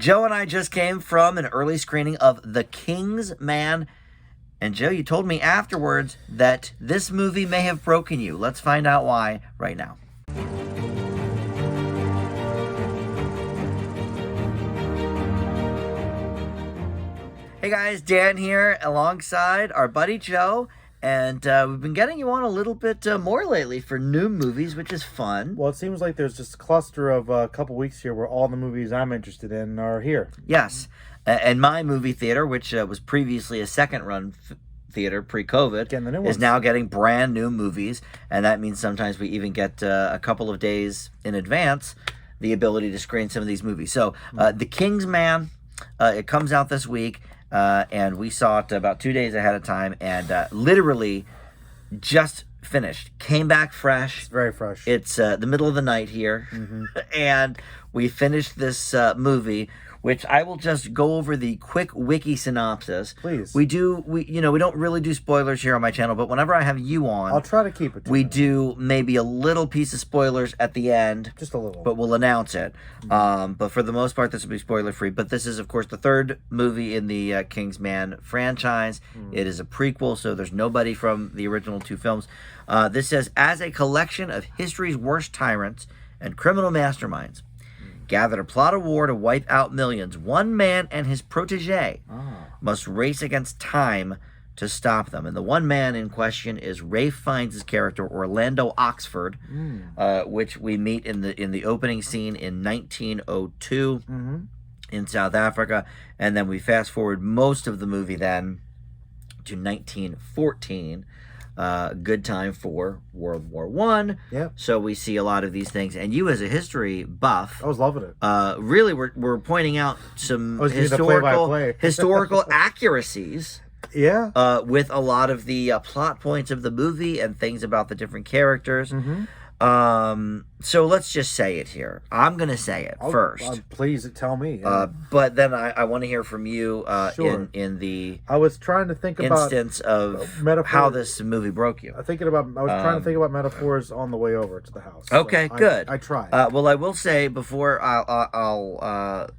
Joe and I just came from an early screening of The Kingsman. And Joe, you told me afterwards that this movie may have broken you. Let's find out why right now. Hey guys, Dan here alongside our buddy Joe. And we've been getting you on a little bit more lately for new movies, which is fun. Well, it seems like there's just a cluster of a couple weeks here where all the movies I'm interested in are here. Yes. And my movie theater, which was previously a second-run theater pre-COVID, is now getting brand new movies. And that means sometimes we even get a couple of days in advance the ability to screen some of these movies. So The Kingsman, it comes out this week. And we saw it about 2 days ahead of time and literally just finished. Came back fresh. It's very fresh. It's the middle of the night here. And we finished this movie, which I will just go over the quick wiki synopsis. Please. We don't really do spoilers here on my channel, but whenever I have you on, I'll try to keep it. We do maybe a little piece of spoilers at the end. Just a little. But we'll announce it. But for the most part, this will be spoiler-free. But this is, of course, the third movie in the Kingsman franchise. It is a prequel, so there's nobody from the original two films. This says, as a collection of history's worst tyrants and criminal masterminds gather to plot a war to wipe out millions, one man and his protege must race against time to stop them. And the one man in question is Ralph Fiennes' character, Orlando Oxford, which we meet in the opening scene in 1902 in South Africa. And then we fast forward most of the movie then to 1914. Good time for World War I. Yep. So we see a lot of these things. And you, as a history buff, I was loving it. Really, we're pointing out some historical accuracies. Yeah. With a lot of the plot points of the movie and things about the different characters. So let's just say it here. I'm going to say it first. Please tell me. But then I want to hear from you Sure. in the I was trying to think about instance of metaphor. how this movie broke you. I was trying to think about metaphors on the way over to the house. Okay, so good. I tried. Well, I will say before I'll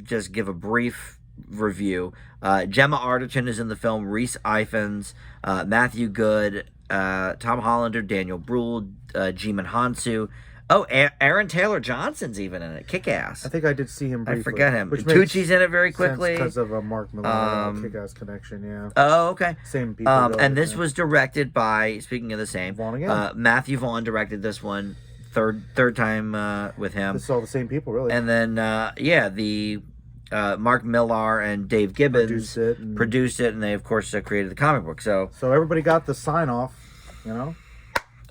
just give a brief review. Gemma Arterton is in the film. Rhys Ifans, Matthew Good, Tom Hollander, Daniel Bruhl, Jimon Hansu. Oh, Aaron Taylor Johnson's even in it. Kick-ass. I think I did see him briefly. I forget him. Tucci's in it very quickly. Because of a Mark Millar Kick-ass connection, yeah. Oh, okay. Same people. And this was directed by, speaking of the same, Vaughn again. Matthew Vaughn directed this one. Third time with him. This is all the same people, really. And then, the Mark Millar and Dave Gibbons produced it, and they, of course, created the comic book. So everybody got the sign-off, you know?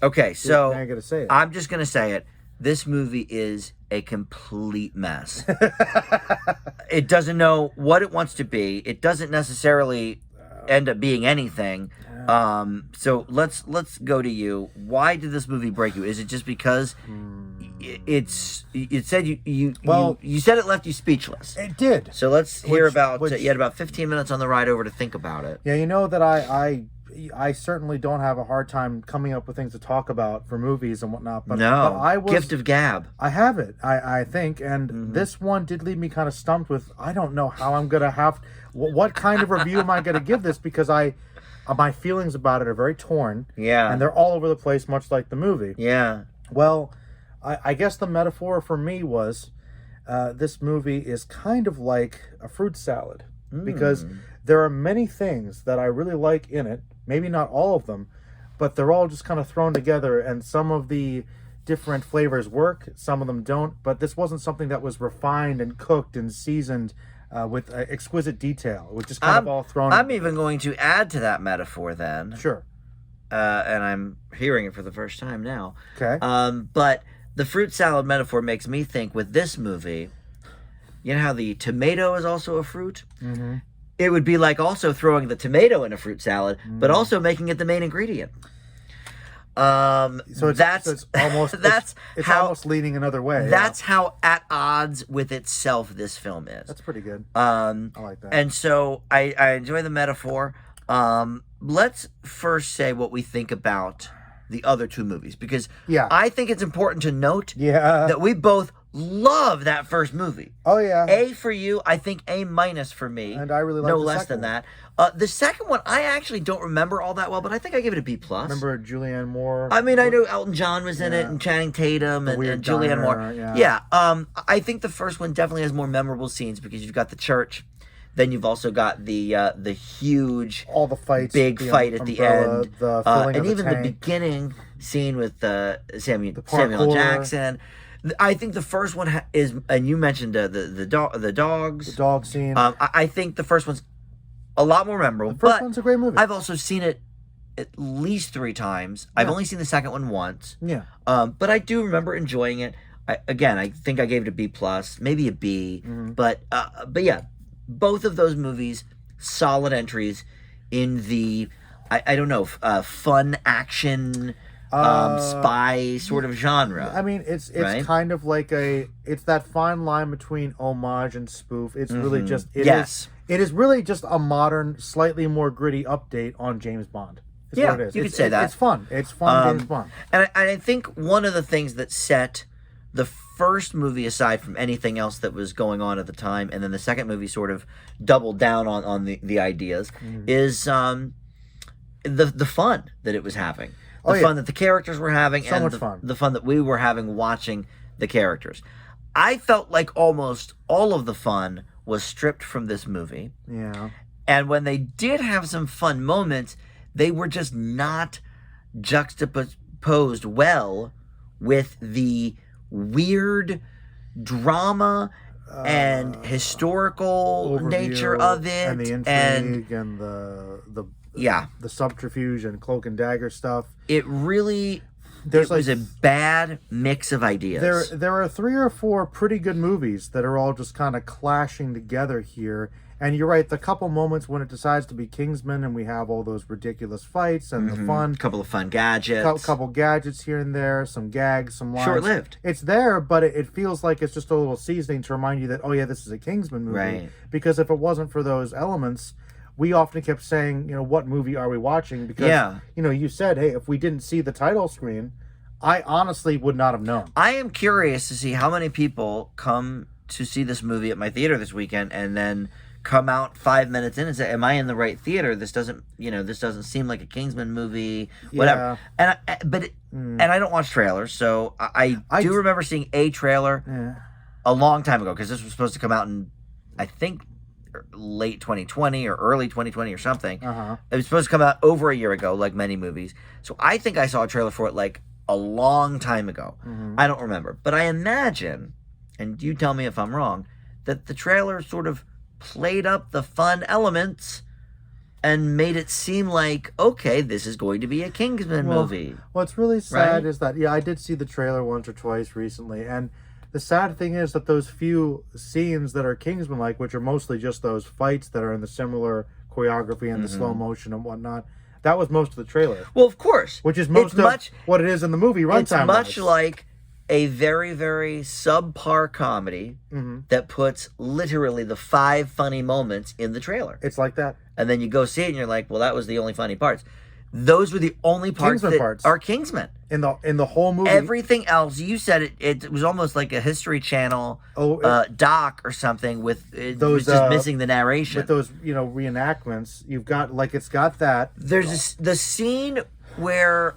Okay, so now I gotta say it. I'm just going to say it. This movie is a complete mess. It doesn't know what it wants to be. It doesn't necessarily end up being anything. So let's go to you. Why did this movie break you? Is it just because it said you said it left you speechless? It did. So let's hear about you had about 15 minutes on the ride over to think about it. Yeah, you know that I certainly don't have a hard time coming up with things to talk about for movies and whatnot. But I was gift of gab. I have it. I think, and this one did leave me kind of stumped with. I don't know how I'm gonna have. What kind of review am I gonna give this? Because my feelings about it are very torn. Yeah, and they're all over the place, much like the movie. Yeah. Well, I guess the metaphor for me was this movie is kind of like a fruit salad because there are many things that I really like in it. Maybe not all of them, but they're all just kind of thrown together, and some of the different flavors work, some of them don't, but this wasn't something that was refined and cooked and seasoned with exquisite detail. It was just kind of all thrown. I'm even going to add to that metaphor then. Sure. And I'm hearing it for the first time now. Okay. But the fruit salad metaphor makes me think with this movie, you know how the tomato is also a fruit? It would be like also throwing the tomato in a fruit salad, but also making it the main ingredient. So it's almost it's almost leaning another way. That's how at odds with itself this film is. That's pretty good. I like that. And so I enjoy the metaphor. Let's first say what we think about the other two movies, because I think it's important to note that we both love that first movie. Oh yeah. A for you, I think A minus for me. And I really like no the less second than one. that. The second one, I actually don't remember all that well, but I think I gave it a B plus. Remember Julianne Moore? I mean, I know Elton John was in it, Yeah. and Channing Tatum, and weird Julianne Moore. diner, Yeah. I think the first one definitely has more memorable scenes because you've got the church, then you've also got the huge, all the fights, big fight at the end, the filling and of even the the tank. beginning scene with Samuel parkour. Jackson. I think the first one is, and you mentioned the dogs. The dog scene. I think the first one's a lot more memorable. The first but one's a great movie. I've also seen it at least 3 times. I've only seen the second one once. Yeah. But I do remember enjoying it. I think I gave it a B plus, maybe a B. But yeah, both of those movies, solid entries in the I don't know, fun action. Spy sort of genre. I mean, it's right? kind of like it's that fine line between homage and spoof. It's really just it is really just a modern, slightly more gritty update on James Bond. Is Yeah, what it is. you could say that. It's fun. It's fun James Bond. And I think one of the things that set the first movie aside from anything else that was going on at the time, and then the second movie sort of doubled down on the ideas, is the fun that it was having. The fun that the characters were having, So and much fun. the fun that we were having watching the characters. I felt like almost all of the fun was stripped from this movie. Yeah. And when they did have some fun moments, they were just not juxtaposed well with the weird drama and historical Overview nature of it. And the intrigue and the subterfuge and cloak and dagger stuff. It really There's was a bad mix of ideas. There are 3 or 4 pretty good movies that are all just kind of clashing together here. And you're right, the couple moments when it decides to be Kingsman and we have all those ridiculous fights and the fun. Couple of fun gadgets. Couple gadgets here and there, some gags, some lines. Short-lived. It's there, but it feels like it's just a little seasoning to remind you that, oh yeah, this is a Kingsman movie. Right. Because if it wasn't for those elements, we often kept saying, what movie are we watching? Because, you said, hey, if we didn't see the title screen, I honestly would not have known. I am curious to see how many people come to see this movie at my theater this weekend and then come out 5 minutes in and say, am I in the right theater? This doesn't seem like a Kingsman movie, whatever. Yeah. And I don't watch trailers, so I do remember seeing a trailer a long time ago, because this was supposed to come out in, I think, late 2020 or early 2020 or something. It was supposed to come out over a year ago, like many movies. So I think I saw a trailer for it like a long time ago. I don't remember. But I imagine, and you tell me if I'm wrong, that the trailer sort of played up the fun elements and made it seem like, okay, this is going to be a Kingsman movie. What's really sad is that, I did see the trailer once or twice recently, and the sad thing is that those few scenes that are Kingsman-like, which are mostly just those fights that are in the similar choreography and the slow motion and whatnot, that was most of the trailer. Well, of course. Which is most of what it is in the movie runtime. It's much like a very, very subpar comedy that puts literally the 5 funny moments in the trailer. It's like that. And then you go see it and you're like, well, that was the only funny parts. Those were the only parts that are Kingsman. In the whole movie. Everything else, you said it was almost like a History Channel doc or something with it was just missing the narration. With those, reenactments, you've got, it's got that. There's the scene where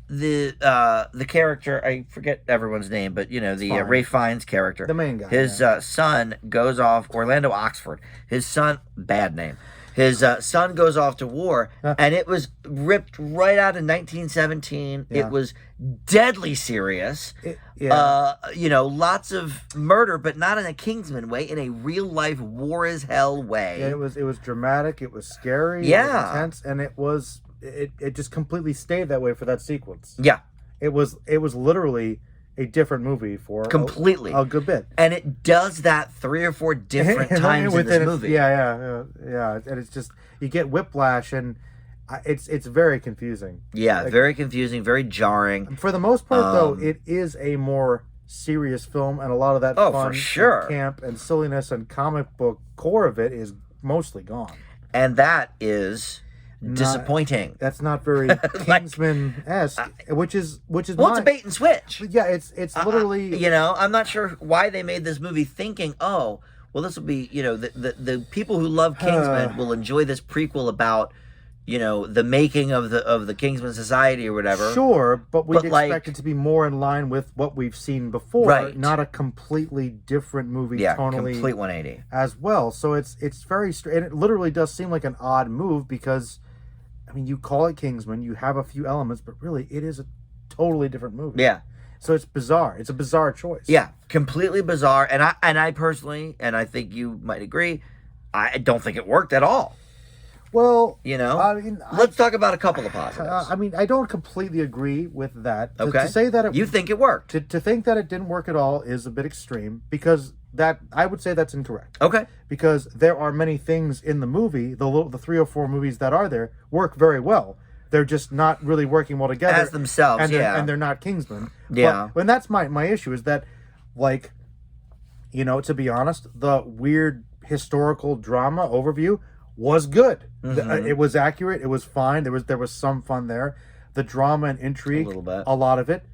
the character, I forget everyone's name, but Ray Fiennes character, the main guy, his son goes off, Orlando Oxford, his son, bad name, his son goes off to war, and it was ripped right out in 1917. It was deadly serious. Lots of murder, but not in a Kingsman way, in a real life war as hell way. It was dramatic, it was scary, it was intense, and it just completely stayed that way for that sequence. Yeah. It was literally a different movie for completely a good bit. And it does that 3 or 4 different times in this movie. Yeah. And it's just, you get whiplash, and it's very confusing. Yeah, very confusing, very jarring. For the most part, though, it is a more serious film, and a lot of that fun for sure. and camp and silliness and comic book core of it is mostly gone. And that is disappointing. That's not very Kingsman-esque, which is Well, it's a bait and switch. Yeah, it's literally. You know, I'm not sure why they made this movie thinking, oh, well, this will be, you know, the people who love Kingsman will enjoy this prequel about, you know, the making of the Kingsman Society or whatever. Sure, but we'd expect like, it to be more in line with what we've seen before, right. Not a completely different movie, tonally, complete 180 as well. So it's very strange, and it literally does seem like an odd move because, I mean, you call it Kingsman, you have a few elements, but really it is a totally different movie. Yeah. So it's bizarre. It's a bizarre choice. Yeah, completely bizarre. And I personally, and I think you might agree, I don't think it worked at all. Well, you know, I mean, let's talk about a couple of positives. I mean, I don't completely agree with that. Okay. To say that you think it worked. To think that it didn't work at all is a bit extreme because I would say that's incorrect. Okay. Because there are many things in the movie, the 3 or 4 movies that are there, work very well. They're just not really working well together. As themselves, and they're not Kingsman. Yeah. But, and that's my issue is that, like, you know, to be honest, the weird historical drama overview was good. Mm-hmm. It was accurate. It was fine. There was some fun there. The drama and intrigue, a little bit, a lot of it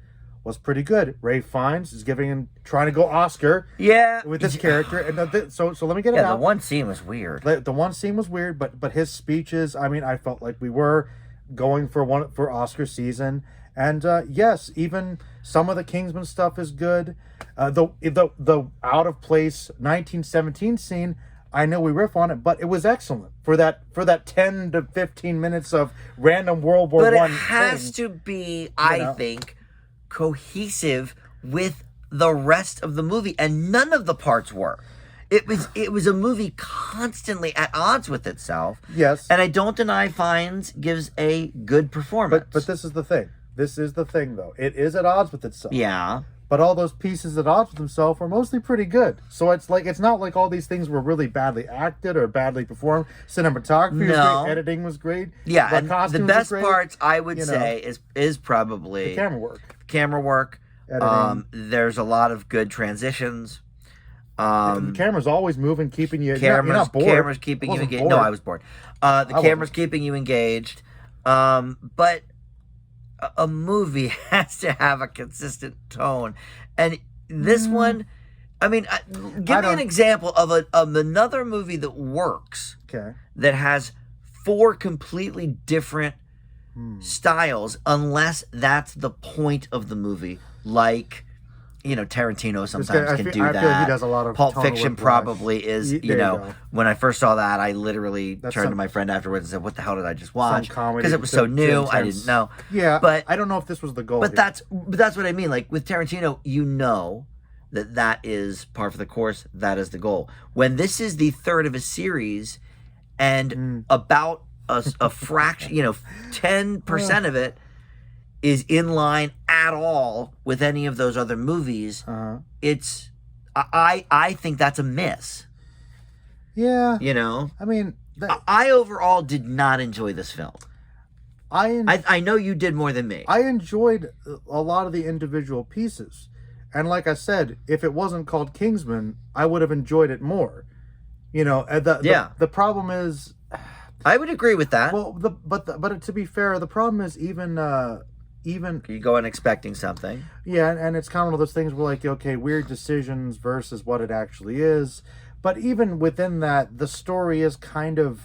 was pretty good. Ray Fiennes is trying to go Oscar. Yeah, with this character, and so let me get it out. The one scene was weird. The one scene was weird, but his speeches. I mean, I felt like we were going for Oscar season, and yes, even some of the Kingsman stuff is good. The out of place 1917 scene. I know we riff on it, but it was excellent for that 10 to 15 minutes of random World War I. But it has to be, I think, cohesive with the rest of the movie, and none of the parts were. It was a movie constantly at odds with itself. Yes, and I don't deny Fiennes gives a good performance. But this is the thing. This is the thing, though. It is at odds with itself. Yeah. But all those pieces at odds with themselves were mostly pretty good. So it's not like all these things were really badly acted or badly performed. Cinematography was great, editing was great. Yeah, and the best parts I would say is probably the camera work. Editing. There's a lot of good transitions. The camera's always moving, keeping you. You're not bored. Camera's keeping you engaged. No, I was bored. The camera's keeping you engaged. But a movie has to have a consistent tone, and this one, I mean, give me an example of another movie that works. Okay. That has 4 completely different styles, unless that's the point of the movie, like. You know, Tarantino sometimes can do that. I feel like he does a lot of Pulp Fiction probably is, you know, when I first saw that, I literally turned to my friend afterwards and said, what the hell did I just watch? Because it was so new, I didn't know. Yeah, but I don't know if this was the goal. But that's what I mean. Like, with Tarantino, you know that is par for the course. That is the goal. When this is the third of a series and about a fraction, 10% of it is in line at all with any of those other movies, it's I think that's a miss. Yeah. I mean, I overall did not enjoy this film. I know you did more than me. I enjoyed a lot of the individual pieces. And like I said, if it wasn't called Kingsman, I would have enjoyed it more. The problem is, I would agree with that. Well, but to be fair, the problem is even you go in expecting something. Yeah, and it's kind of one of those things where, like, okay, weird decisions versus what it actually is. But even within that, the story is kind of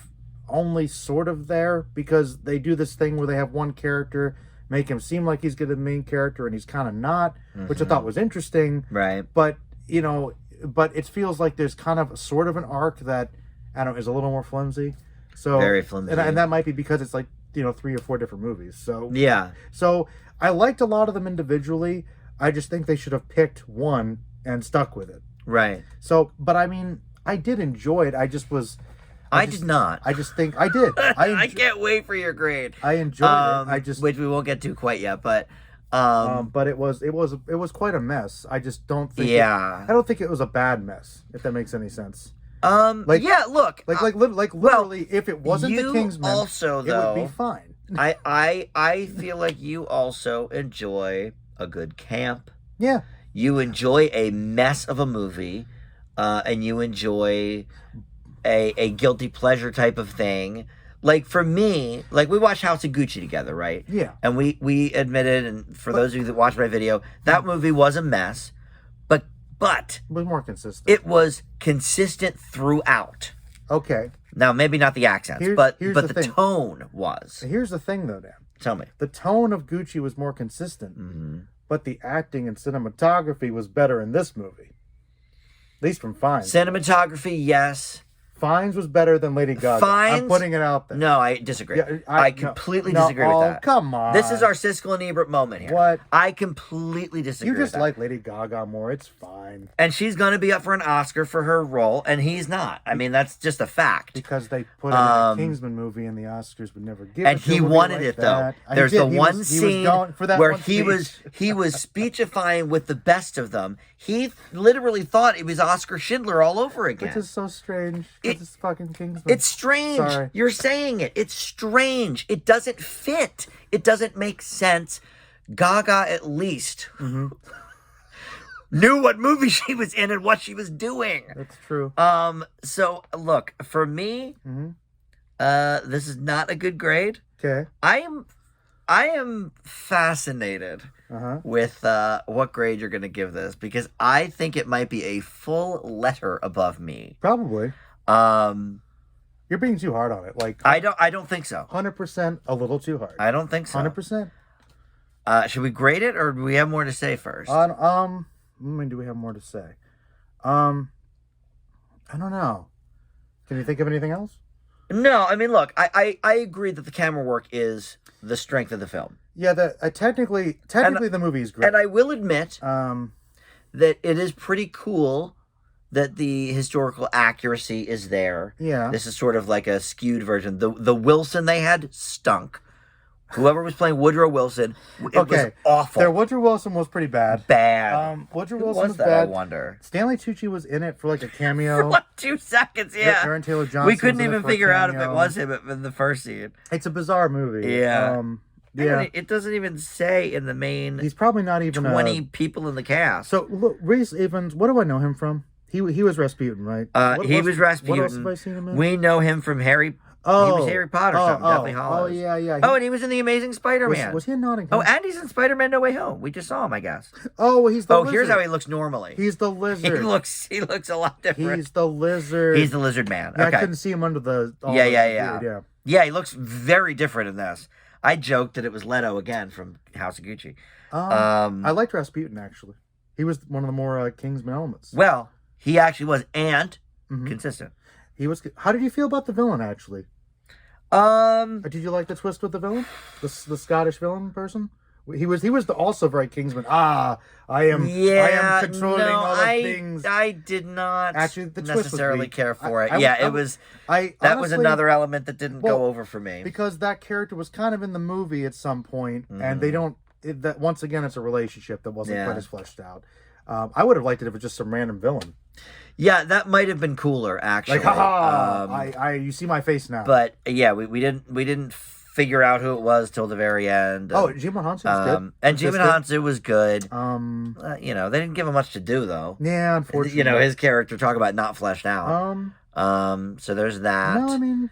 only sort of there because they do this thing where they have one character make him seem like he's the main character and he's kind of not, which I thought was interesting. Right. But but it feels like there's kind of sort of an arc that I don't know is a little more flimsy. So very flimsy, and that might be because it's like 3 or 4 different movies. So yeah. So I liked a lot of them individually. I just think they should have picked one and stuck with it. Right. So, but I mean, I did enjoy it. I did not. I just think I did. I can't wait for your grade. I enjoyed it. Which we won't get to quite yet, but but it was quite a mess. I just don't think. Yeah. I don't think it was a bad mess. If that makes any sense. Yeah, look, literally, if it wasn't the Kingsman, also, though, it would be fine. I feel like you also enjoy a good camp. Yeah. You enjoy a mess of a movie, and you enjoy a guilty pleasure type of thing, Like for me, like we watched House of Gucci together, right? Yeah. And we admitted, and for those of you that watched my video, that movie was a mess, but It was more consistent. it was consistent throughout. Okay. Now maybe not the accents, Here's but the the thing. tone was. Here's the thing, though, Dan. Tell me. The tone of Gucci was more consistent, but the acting and cinematography was better in this movie. At least from Fines. Cinematography, yes. Fines was better than Lady Gaga. Fines? I'm putting it out there. No, I disagree. Yeah, I completely no, disagree with oh, that. come on. This is our Siskel and Ebert moment here. What? I completely disagree You with just that. like Lady Gaga more. It's fine. And she's going to be up for an Oscar for her role, and he's not. I mean, that's just a fact. Because they put it in a Kingsman movie and the Oscars would never give And it to he a movie wanted like it that. though. And There's he did. the He one was scene going for that where one he speech. was speechifying with the best of them. He literally thought it was Oscar Schindler all over again. Which is so strange. It- It's fucking Kingsman. It's strange. Sorry. You're saying it. It's strange. It doesn't fit. It doesn't make sense. Gaga at least knew what movie she was in and what she was doing. That's true. So look, for me, this is not a good grade. Okay. I am fascinated with what grade you're going to give this, because I think it might be a full letter above me. Probably. Um, You're being too hard on it. Like I don't think so. 100% a little too hard. I don't think so. 100%. Should we grade it, or do we have more to say first? Do we have more to say? I don't know. Can you think of anything else? No, I mean, look, I agree that the camera work is the strength of the film. Yeah, technically the movie is great. And I will admit that that it is pretty cool that the historical accuracy is there. Yeah. This is sort of like a skewed version. The Wilson they had stunk. Whoever was playing Woodrow Wilson, it was awful. Their Woodrow Wilson was pretty bad. Bad. Woodrow Who Wilson was that, bad. I wonder? Stanley Tucci was in it for like a cameo. For like 2 seconds, yeah. Aaron Taylor Johnson. We couldn't was in even for a figure out if it cameo. was him in the first scene. It's a bizarre movie. Yeah. Yeah. It doesn't even say in the main He's probably not even 20 people in the cast. So look, Rhys Evans. What do I know him from? He was Rasputin, right? He was Rasputin. What else have I seen him in? We know him from Harry. He was Harry Potter from Deathly Hallows. Oh yeah. And he was in The Amazing Spider-Man. Was he in Nottingham? Oh, and he's in Spider-Man No Way Home. We just saw him, I guess. Oh, he's the lizard. Here's how he looks normally. He's the lizard. He looks a lot different. He's the lizard. He's the lizard man. Yeah, Okay. I couldn't see him under the. Yeah. Yeah, he looks very different in this. I joked that it was Leto again from House of Gucci. I liked Rasputin actually. He was one of the more Kingsman elements. Well, he actually was, and consistent. He was. How did you feel about the villain actually? Did you like the twist with the villain, the Scottish villain person? He was also very Kingsman. I am controlling all the things. I did not actually necessarily care for it. That that was another element that didn't go over for me, because that character was kind of in the movie at some point, and they don't. That once again, it's a relationship that wasn't quite as fleshed out. I would have liked it if it was just some random villain. Yeah, that might have been cooler, actually. Like, you see my face now. But yeah, we didn't figure out who it was till the very end. Jimon Hansu was good. And Jimon Hansu was good. They didn't give him much to do though. Yeah, unfortunately. His character, talk about not fleshed out. So there's that. No, I mean,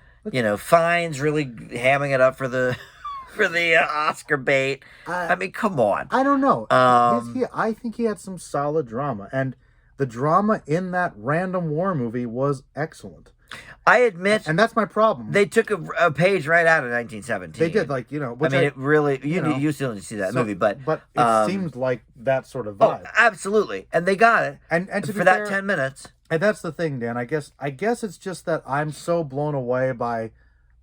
Fiennes really hamming it up for the Oscar bait. I mean, come on. I don't know. I think he had some solid drama, and the drama in that random war movie was excellent. I admit, and that's my problem. They took a page right out of 1917. They did, which it really. You still need to see that movie, but it seemed like that sort of vibe. Oh, absolutely, and they got it. And for that 10 minutes. And that's the thing, Dan. I guess it's just that I'm so blown away by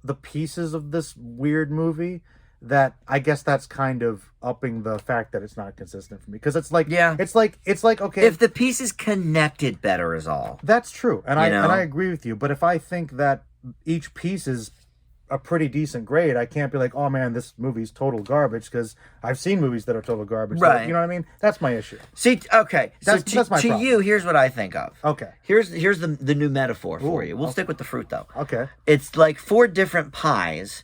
the pieces of this weird movie that I guess that's kind of upping the fact that it's not consistent for me, because it's like it's like okay, if the pieces connected better is all. That's true, and I agree with you. But if I think that each piece is a pretty decent grade, I can't be like, oh man, this movie's total garbage, because I've seen movies that are total garbage. Right? So, you know what I mean? That's my issue. See, okay, that's my problem. You, here's what I think of. Okay, here's the new metaphor for you. We'll stick with the fruit though. Okay, it's like 4 different pies,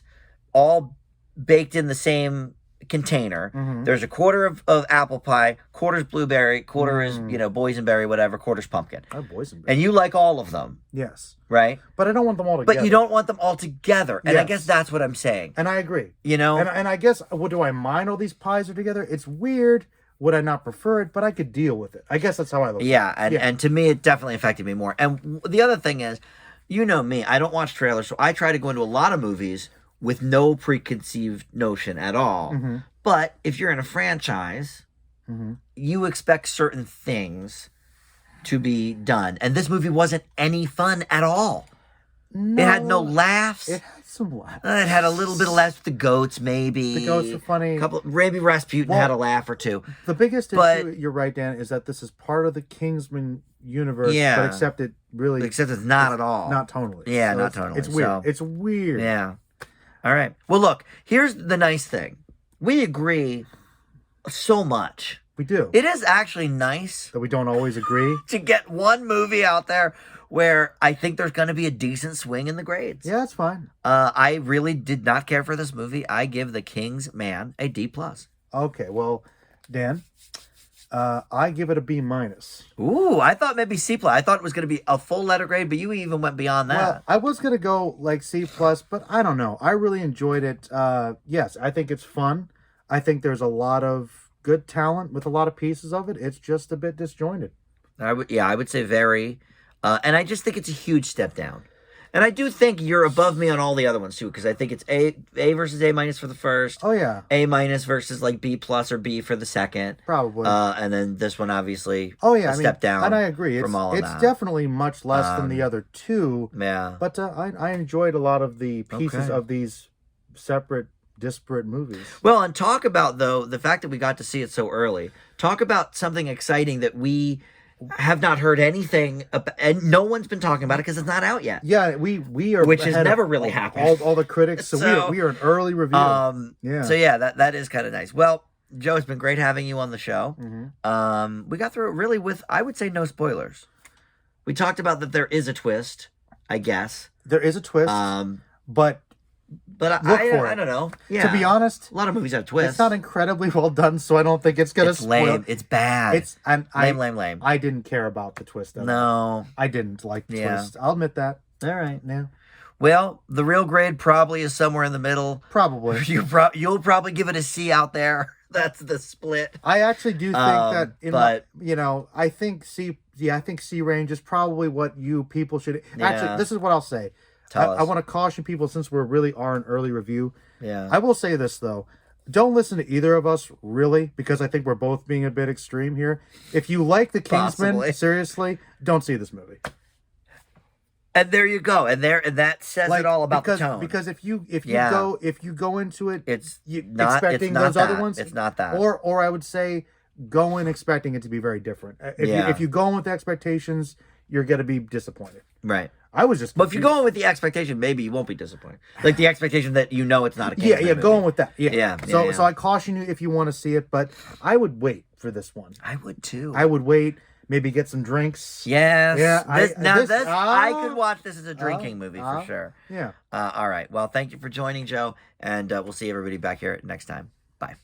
all baked in the same container. There's a quarter of apple pie, quarter's blueberry, quarter is, boysenberry, whatever, quarter's pumpkin. I have boysenberry. And you like all of them. Yes. Right? But I don't want them all together. But you don't want them all together. And I Yes. guess that's what I'm saying. And I agree. You know? And I guess, do I mind all these pies are together? It's weird. Would I not prefer it? But I could deal with it. I guess that's how I look at it. Yeah, and to me, it definitely affected me more. And the other thing is, you know me, I don't watch trailers, so I try to go into a lot of movies with no preconceived notion at all. But if you're in a franchise, you expect certain things to be done. And this movie wasn't any fun at all. No, it had no laughs. It had some laughs. It had a little bit of laughs with the goats, maybe. The goats were funny. Maybe Rasputin had a laugh or two. The biggest issue, you're right, Dan, is that this is part of the Kingsman universe, but except it's not at all. Not tonally. Yeah, so not tonally. It's weird. It's weird. Yeah. All right. Well, look, here's the nice thing. We agree so much. We do. It is actually nice that we don't always agree to get one movie out there where I think there's going to be a decent swing in the grades. Yeah, that's fine. I really did not care for this movie. I give The Kingsman a D+. Okay, well, Dan, I give it a B-. Ooh, I thought maybe C+. I thought it was going to be a full letter grade, but you even went beyond that. Well, I was going to go like C+, but I don't know. I really enjoyed it. Yes, I think it's fun. I think there's a lot of good talent with a lot of pieces of it. It's just a bit disjointed. I would say very. And I just think it's a huge step down. And I do think you're above me on all the other ones, too, because I think it's A versus A- for the first. Oh, yeah. A- versus, like, B+ or B for the second. Probably. And then this one, obviously, a step down. And I agree. From all of it's that. definitely much less than the other two. Yeah. But I enjoyed a lot of the pieces of these separate, disparate movies. Well, and talk about, though, the fact that we got to see it so early. Talk about something exciting that we have not heard anything about, and no one's been talking about it because it's not out yet. Yeah, we are, which has never really happened. All the critics, so we are an early review. So yeah, that is kind of nice. Well, Joe, it's been great having you on the show. We got through it really with, I would say, no spoilers. We talked about that there is a twist, I guess. There is a twist, but I don't know. Yeah. To be honest, a lot of movies have twists. It's not incredibly well done, so I don't think it's gonna spoil. Lame. It's bad. It's lame. I didn't care about the twist. No, I didn't like the twist. I'll admit that. All right. Yeah. Well, the real grade probably is somewhere in the middle. Probably. You'll probably give it a C out there. That's the split. I actually do think that. I think C. Yeah, I think C range is probably what you people should. Actually, this is what I'll say. I want to caution people, since we really are an early review. Yeah. I will say this, though. Don't listen to either of us, really, because I think we're both being a bit extreme here. If you like The Kingsman, seriously, don't see this movie. And there you go. And that says it all about the tone. Because if you go into it, it's expecting those other ones. It's not that. Or I would say go in expecting it to be very different. If you go in with expectations, you're going to be disappointed. Right. I was just confused. But if you go in with the expectation, maybe you won't be disappointed. Like the expectation that it's not a Kingsman movie. Going with that. Yeah. So I caution you if you want to see it, but I would wait for this one. I would too. I would wait, maybe get some drinks. Yes. Yeah. I could watch this as a drinking movie for sure. Yeah. All right. Well, thank you for joining, Joe, and we'll see everybody back here next time. Bye.